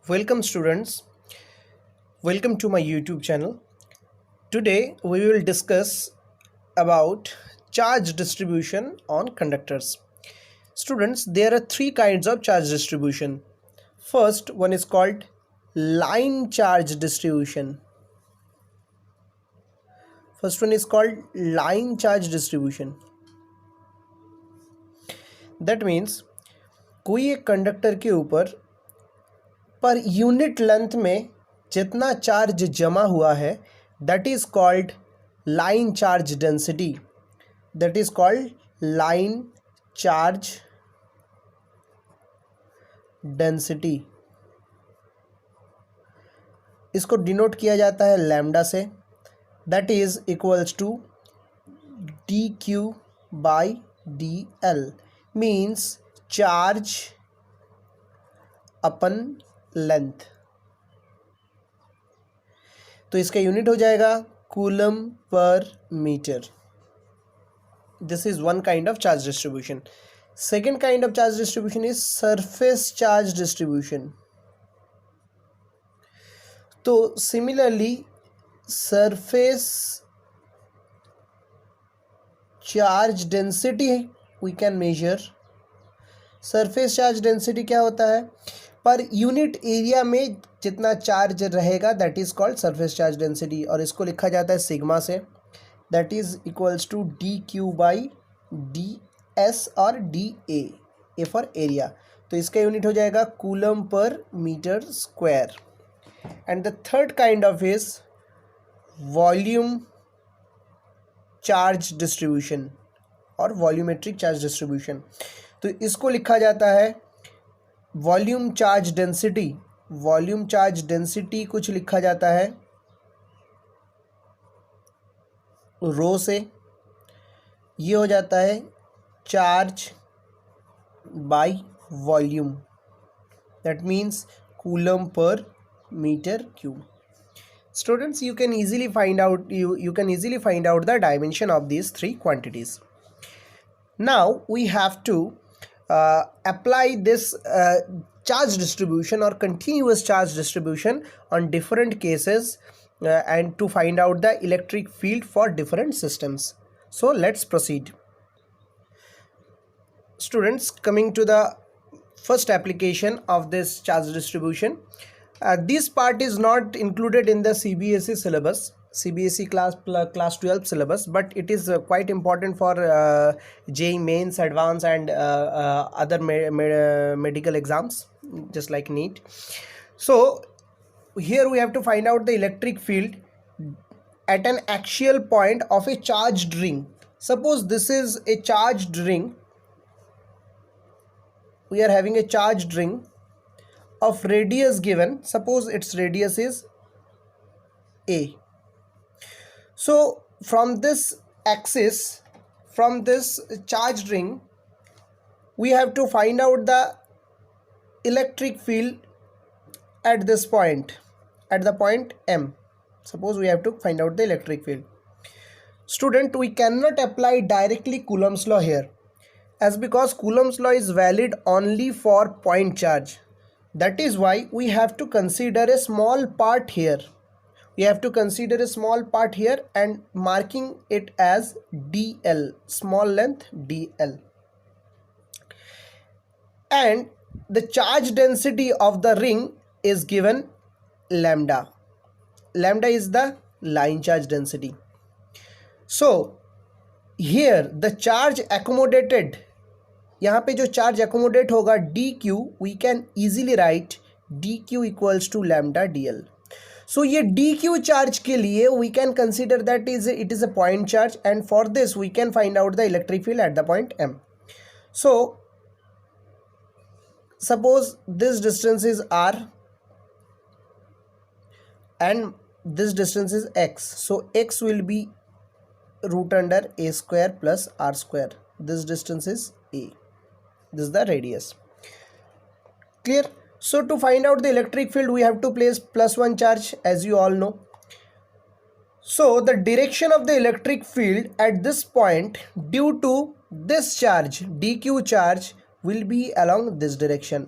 Welcome students, welcome to my YouTube channel. Today we will discuss about charge distribution on conductors. Students, there are three kinds of charge distribution. First one is called line charge distribution. First one is called line charge distribution. That means कोई एक conductor के ऊपर per unit length में जितना charge जमा हुआ है that is called line charge density. That is called line charge density. इसको डिनोट किया जाता है लैम्डा से. That is equals to D Q by D L. Means charge upon length. तो इसका यूनिट हो जाएगा कूलम पर metre. This is one kind of charge distribution. Second kind of charge distribution is surface charge distribution. तो similarly surface charge density we can measure. Surface charge density क्या होता है? Per unit area में जितना charge रहेगा that is called surface charge density. और इसको लिखा जाता है सिग्मा से. That is equals to D Q by D S और डी ए फॉर एरिया. तो इसका यूनिट हो जाएगा कूलम पर metre square. And the third kind of is volume charge distribution और वॉल्यूमेट्रिक चार्ज डिस्ट्रीब्यूशन. तो इसको लिखा जाता है volume charge density. Volume charge density कुछ लिखा जाता है रो से. ये हो जाता है charge by volume. That means coulomb पर metre cube. Students, you can easily find out the dimension of these three quantities. Now we have to apply this charge distribution or continuous charge distribution on different cases and to find out the electric field for different systems. So let's proceed. Students, coming to the first application of this charge distribution. This part is not included in the CBSE syllabus, CBSE class 12 syllabus, but it is quite important for JEE Mains, Advance and other medical exams just like NEET. So here we have to find out the electric field at an axial point of a charged ring. Suppose this is a charged ring. We are having a charged ring of radius given. Suppose its radius is a. So from this axis, from this charged ring, we have to find out the electric field at this point, at the point M. Suppose we have to find out the electric field. Student, we cannot apply directly Coulomb's law here, as because Coulomb's law is valid only for point charge. That is why we have to consider a small part here. We have to consider a small part here and marking it as dl, small length dl. And the charge density of the ring is given lambda. Lambda is the line charge density. So here the charge accommodated, यहाँ पे जो charge accommodate होगा D Q, we can easily write D Q equals to lambda D L. So ये D Q charge के लिए we can consider that it is a point charge and for this we can find out the electric field at the point M. So suppose this distance is R and this distance is X. So X will be root under A square plus R square. This distance is a. This is the radius. Clear? So to find out the electric field we have to place +1 charge, as you all know. So the direction of the electric field at this point due to this charge dq charge will be along this direction.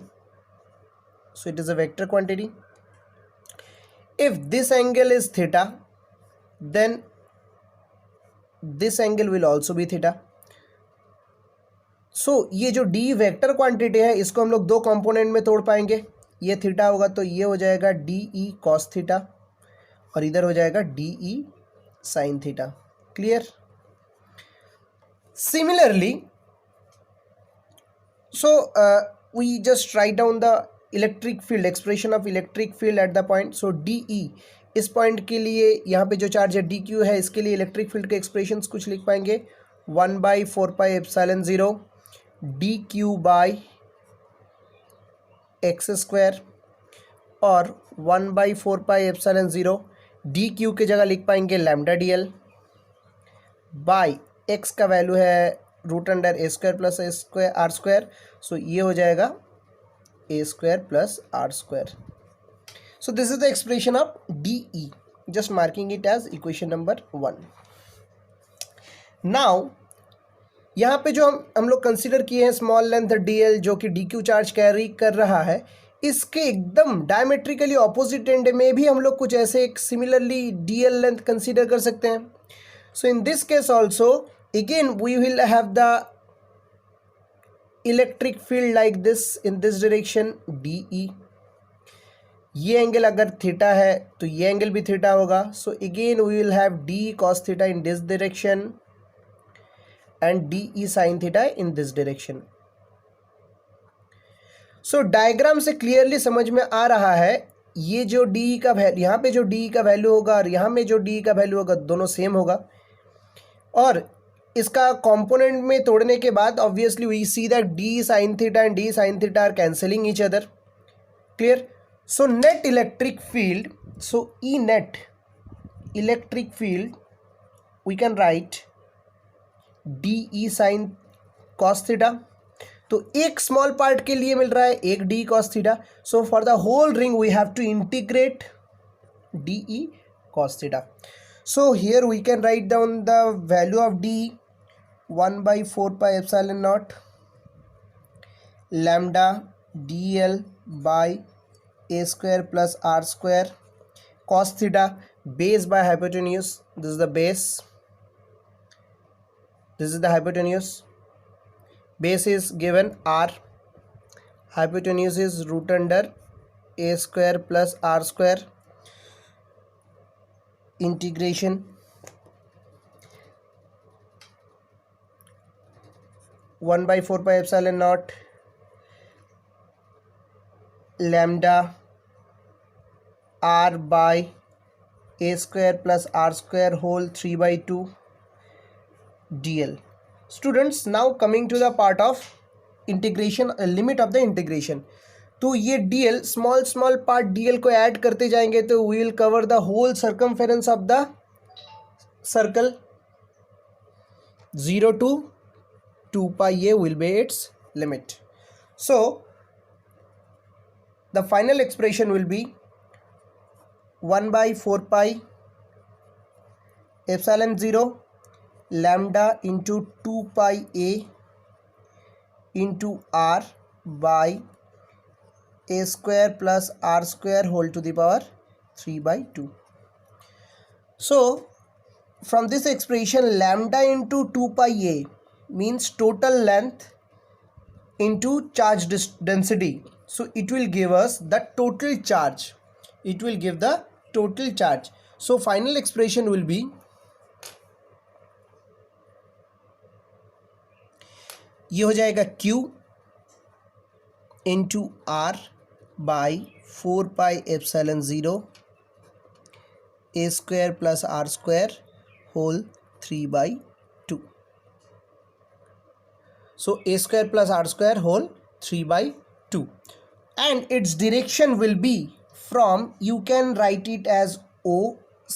so it is a vector quantity. If this angle is theta, then this angle will also be theta. सो ये जो D vector quantity है इसको हम लोग दो component में तोड़ पाएंगे. ये थीटा होगा तो ये हो जाएगा डी ई कॉस थीटा और इधर हो जाएगा D E sine theta. Clear? Similarly so we just write down the electric field, expression of electric field at the point. So D E इस पॉइंट के लिए यहाँ पे जो चार्ज है डी क्यू है, इसके लिए इलेक्ट्रिक फील्ड के एक्सप्रेशंस कुछ लिख पाएंगे. 1/4πε0 D Q by X square और 1/4πε0 डी क्यू की जगह लिख पाएंगे lambda D L by X का वैल्यू है root under A square plus A square R square. So ये हो जाएगा A square plus R square. So this is the expression of D E, just marking it as equation number 1. Now यहाँ पे जो हम लोग consider किए हैं स्मॉल लेंथ डी एल जो कि डी क्यू चार्ज कैरी कर रहा है, इसके एकदम डायमेट्रिकली ऑपोजिट एंड में भी हम लोग कुछ ऐसे एक similarly D L length consider कर सकते हैं. So in this case also again we will have the electric field like this in this direction D E. ये एंगल अगर थीटा है तो ये एंगल भी थीटा होगा. So again we will have D cos theta in this direction and dE sin theta in this direction. So diagram से clearly समझ में आ रहा है ये जो डी का वैल्यू, यहाँ पे जो डी का वैल्यू होगा और यहाँ में जो डी का वैल्यू होगा दोनों सेम होगा. और इसका कंपोनेंट में तोड़ने के बाद obviously we see that D sine theta and D sine theta are cancelling each other. Clear? So net electric field, so E net electric field we can write D E sine cos theta. तो एक small part के लिए मिल रहा है एक D cos theta. So for the whole ring we have to integrate D E cos theta. So here we can write down the value of D 1/4πε0 lambda D L by A square plus R square cos theta. Base by hypotenuse, this is the base, this is the hypotenuse. Base is given r, hypotenuse is root under a square plus r square. Integration 1/4πε0 lambda r by a square plus r square whole 3/2 dl. Students, now coming to the part of integration, limit of the integration. तो ये dl small part dl को add करते जाएंगे तो we will cover the whole circumference of the circle. 0 to 2 pi a will be its limit. So the final expression will be 1/4πε0 lambda into 2 pi a into r by a square plus r square whole to the power 3/2. So from this expression lambda into 2 pi a means total length into charge density. So it will give us the total charge. It will give the total charge. So final expression will be ये हो जाएगा Q into R by 4πε0 a square plus R square whole 3/2. So a square plus r square whole 3/2 and its direction will be from, you can write it as O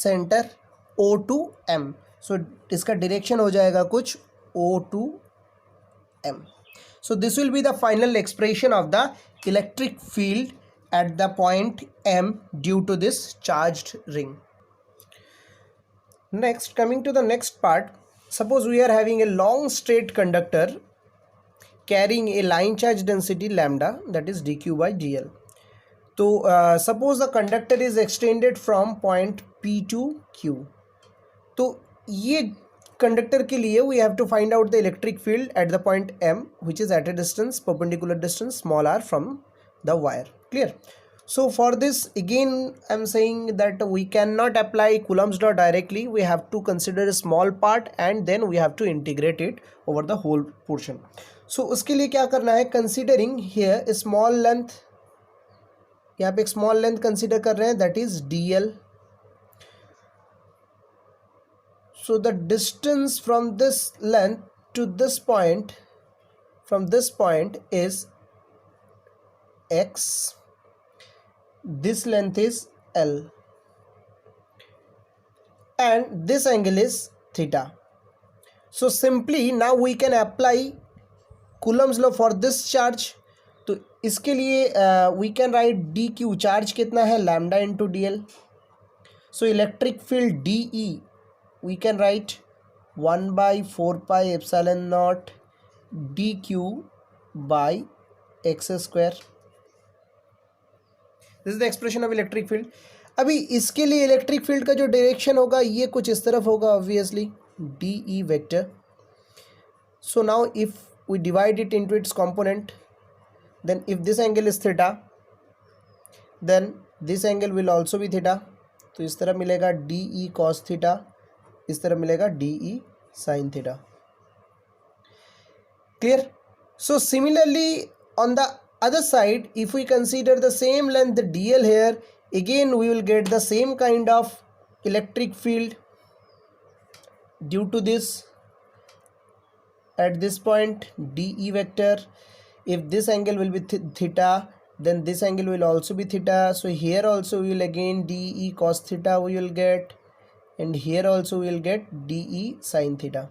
center O to M. So इसका direction हो जाएगा कुछ O to M. So this will be the final expression of the electric field at the point M due to this charged ring. Next, coming to the next part, suppose we are having a long straight conductor carrying a line charge density lambda, that is dq by dl. तो suppose the conductor is extended from point P to Q. तो ये conductor के लिए we have to find out the electric field at the point M which is at a distance perpendicular distance small r from the wire. Clear? So for this again I am saying that we cannot apply Coulomb's law directly. We have to consider a small part and then we have to integrate it over the whole portion. So उसके लिए क्या करना है, considering here a small length, यहाँ पे एक small length consider कर रहे हैं, that is dl. So the distance from this length to this point, from this point is x. This length is L and this angle is theta. So simply now we can apply Coulomb's law for this charge. तो इसके लिए we can write dq, charge कितना है, lambda into dl. So electric field dE we can write 1 by 4 pi epsilon naught dq by x square. This is the expression of electric field. अभी इसके लिए electric field का जो direction होगा ये कुछ इस तरफ होगा obviously, D E vector. So now if we divide it into its component, then if this angle is theta then this angle will also be theta. तो इस तरह मिलेगा डी ई कॉस थीटा, इस तरह मिलेगा D E sine theta. Clear? So similarly on the other side, if we consider the same length dl here, again we will get the same kind of electric field due to this at this point dE vector. If this angle will be theta, then this angle will also be theta. So here also we will again dE cos theta we will get, and here also we will get dE sin theta.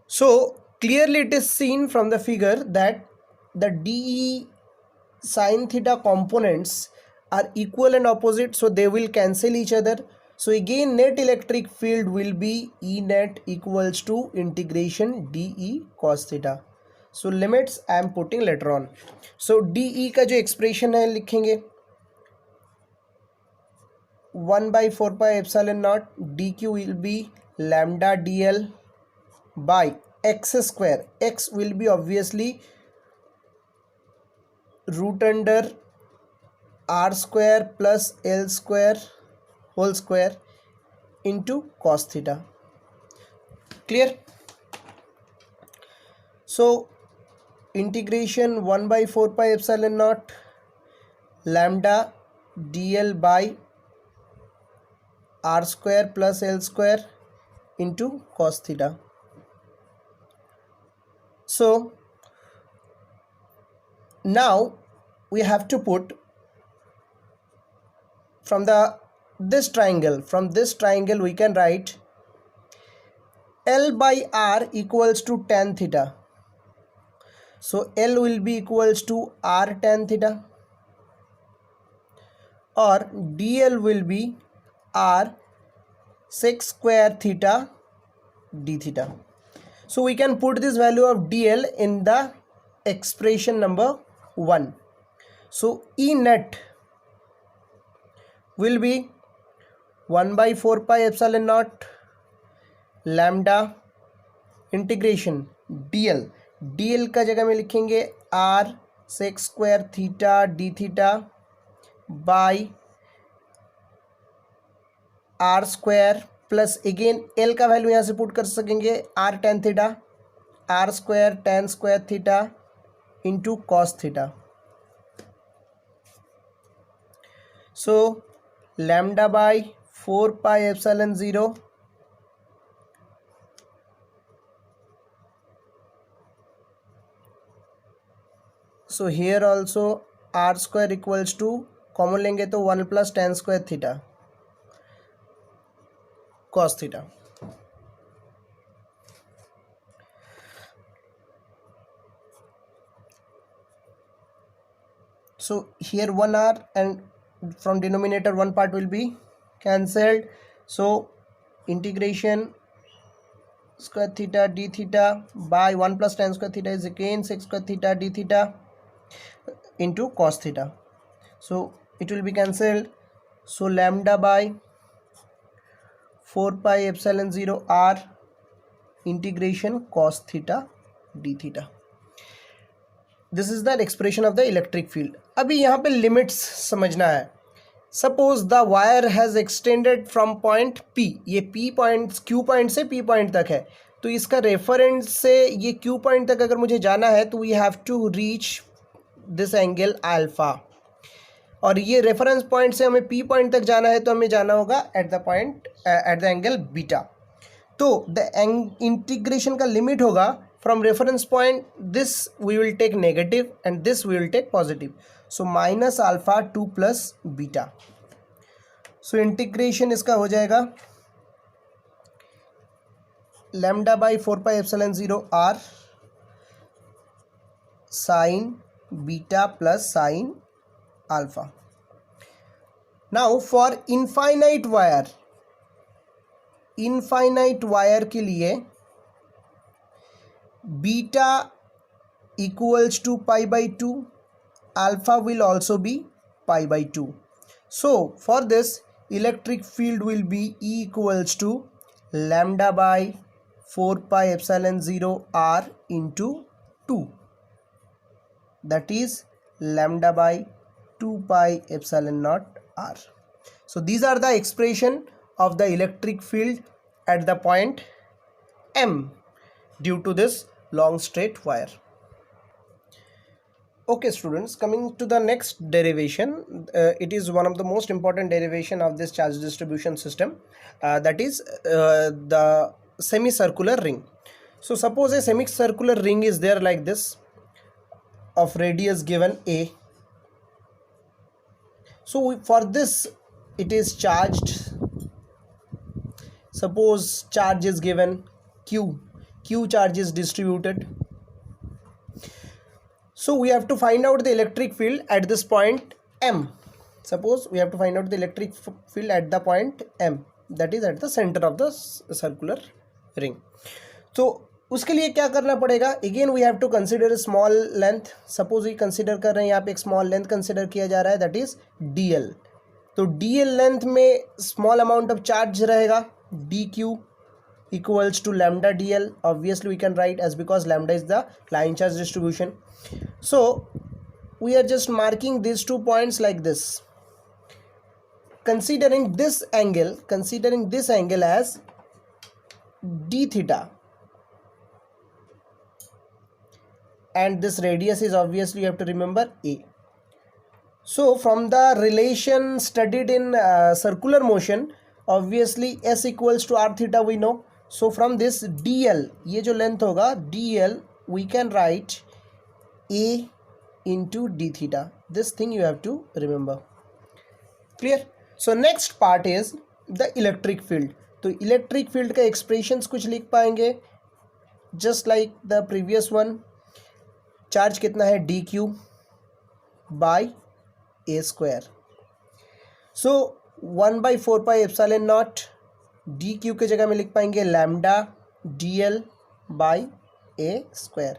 So clearly it is seen from the figure that the dE sin theta components are equal and opposite, so they will cancel each other. So again net electric field will be E net equals to integration dE cos theta. So limits I am putting later on. So dE का जो expression है लिखेंगे 1 by 4 pi epsilon naught dq will be lambda dl by x square. X will be obviously root under r square plus l square whole square into cos theta. Clear? So integration 1 by 4 pi epsilon naught lambda dl by r square plus l square into cos theta. So now we have to put from this triangle we can write L by R equals to tan theta. So L will be equals to R tan theta, or DL will be R sec square theta d theta. So we can put this value of dl in the expression number 1. So E net will be 1 by 4 pi epsilon naught lambda integration dl का जगह में लिखेंगे r sec square theta d theta by r square plus again L का value यहाँ से put कर सकेंगे R tan theta, R square tan square theta into cos theta. So lambda by 4 pi epsilon 0 so here also R square equals to common लेंगे तो 1 plus tan square theta cos theta. So here 1r and from denominator one part will be cancelled. So integration square theta d theta by 1 plus tan square theta is again sec square theta d theta. into cos theta. So it will be cancelled. So lambda by 4 pi epsilon 0 r integration cos theta d theta. This is the expression of the electric field. अभी यहाँ पे limits समझना है. Suppose the wire has extended from point P. ये P point Q point से P point तक है, तो इसका रेफरेंस से ये Q पॉइंट तक अगर मुझे जाना है तो we have to reach this angle alpha, और ये रेफरेंस पॉइंट से हमें P पॉइंट तक जाना है तो हमें जाना होगा एट द एंगल बीटा. तो द इंटीग्रेशन का लिमिट होगा from reference point, this we will take negative and this we will take positive. So minus alpha 2 plus beta. So integration इसका हो जाएगा lambda by 4 pi epsilon 0 r sin beta plus sin alpha. Now for infinite wire के लिए beta equals to pi by 2, alpha will also be pi by 2. So for this electric field will be E equals to lambda by 4 pi epsilon 0 r into 2, that is lambda by 2 pi epsilon naught r. So these are the expression of the electric field at the point M due to this long straight wire. Okay students, coming to the next derivation, it is one of the most important derivation of this charge distribution system, that is the semicircular ring. So suppose a semicircular ring is there like this, of radius given a. So for this it is charged. Suppose charge is given Q charge is distributed. So we have to find out the electric field at this point M. Suppose we have to find out the electric field at the point M, that is at the center of the circular ring. तो उसके लिए क्या करना पड़ेगा? Again we have to consider a small length. Suppose we consider कर रहे हैं यहाँ पे एक small length consider किया जा रहा है, that is DL. तो DL length में small amount of charge रहेगा, DQ equals to lambda dl. Obviously we can write as, because lambda is the line charge distribution. So we are just marking these 2 points like this, considering this angle as d theta, and this radius is, obviously you have to remember, a. So from the relation studied in circular motion, obviously s equals to r theta we know. So from this dl, ये जो length होगा dl, we can write a into d theta. This thing you have to remember. Clear? So next part is the electric field. तो electric field का expressions कुछ लिख पाएंगे, just like the previous one. Charge कितना है? dq by a square. So 1 by 4 pi epsilon naught D Q के जगह में लिख पाएंगे lambda D L by A square.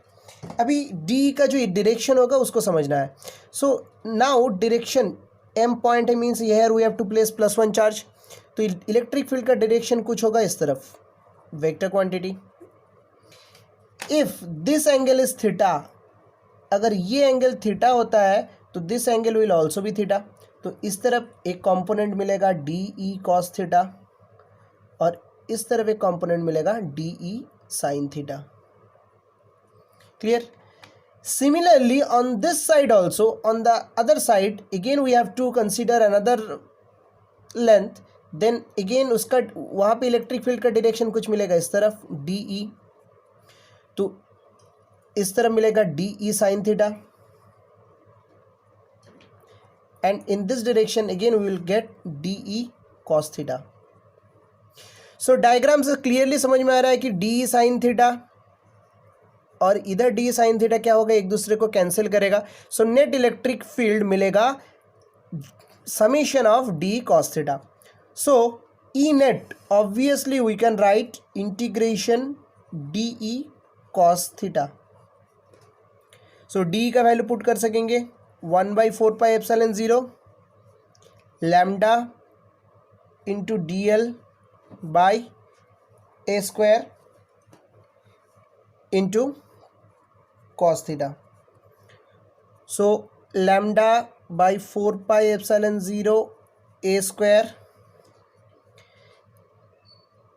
अभी डी का जो डायरेक्शन होगा उसको समझना है. So now direction M point है, means here we have to place +1 charge. तो इलेक्ट्रिक फील्ड का डायरेक्शन कुछ होगा इस तरफ, vector quantity. If this angle is theta, अगर ये एंगल थीटा होता है तो this angle will also be theta. तो इस तरफ एक कॉम्पोनेंट मिलेगा डी ई कॉस थीटा, और इस तरफ एक कंपोनेंट मिलेगा D E sine theta. Clear? Similarly on this side also, on the other side again we have to consider another length. Then again उसका वहाँ पे इलेक्ट्रिक फील्ड का डायरेक्शन कुछ मिलेगा इस तरफ डी ई, तो इस तरफ मिलेगा D E sine theta, and in this direction again we will get D E cos theta. So diagram से क्लियरली समझ में आ रहा है कि डी साइन थीटा और इधर डी साइन थीटा क्या होगा, एक दूसरे को कैंसिल करेगा. सो नेट इलेक्ट्रिक फील्ड मिलेगा summation of D cos theta. So E net, obviously we can write integration D E cos theta. So D का वैल्यू पुट कर सकेंगे 1/4πε0 lambda into dl by a square into cos theta. So lambda by 4πε0 a square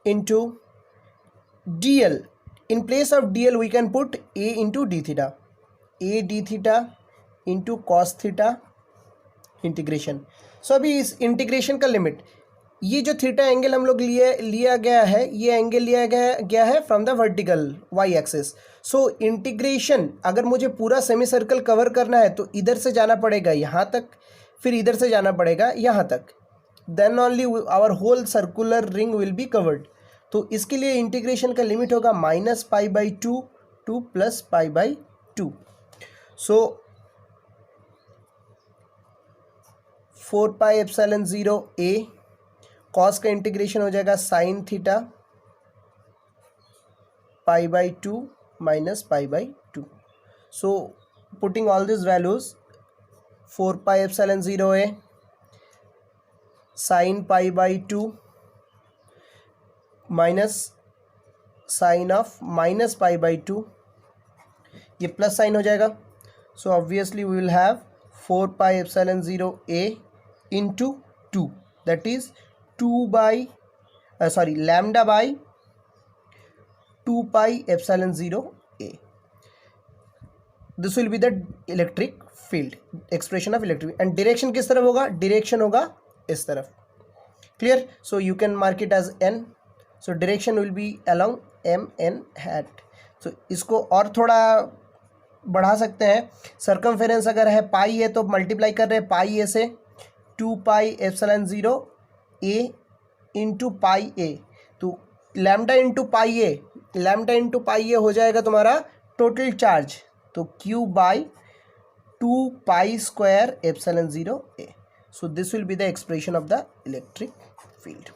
into dl. In place of dl we can put a into d theta. A d theta into cos theta integration. So अभी इस integration का limit, ये जो theta angle हम लोग लिया गया है, ये एंगल लिया गया है from the vertical Y axis. So integration अगर मुझे पूरा सेमी सर्कल कवर करना है तो इधर से जाना पड़ेगा यहाँ तक, फिर इधर से जाना पड़ेगा यहाँ तक, then only our whole circular ring will be covered. तो इसके लिए इंटीग्रेशन का लिमिट होगा -π/2 टू +π/2. सो 4πε0 a कॉस का इंटीग्रेशन हो जाएगा sine theta π/2 -π/2. So putting all this values 4πε0 a sine π/2 minus sine of -π/2, ये प्लस साइन हो जाएगा. So obviously we will have 4πε0 a into 2, that is lambda by 2πε0 a. This will be the electric field, expression of electric. And direction किस तरफ होगा? Direction होगा इस तरफ. Clear? So you can mark it as n. So direction will be along mn hat. So इसको और थोड़ा बढ़ा सकते हैं. सर्कमफेरेंस अगर है पाई है तो मल्टीप्लाई कर रहे हैं पाई ए से 2πε0 a इंटू पाई ए. तो लैम्डा इंटू पाई ए हो जाएगा तुम्हारा टोटल चार्ज, तो q by 2π² ε0 a. So this will be the expression of the electric field.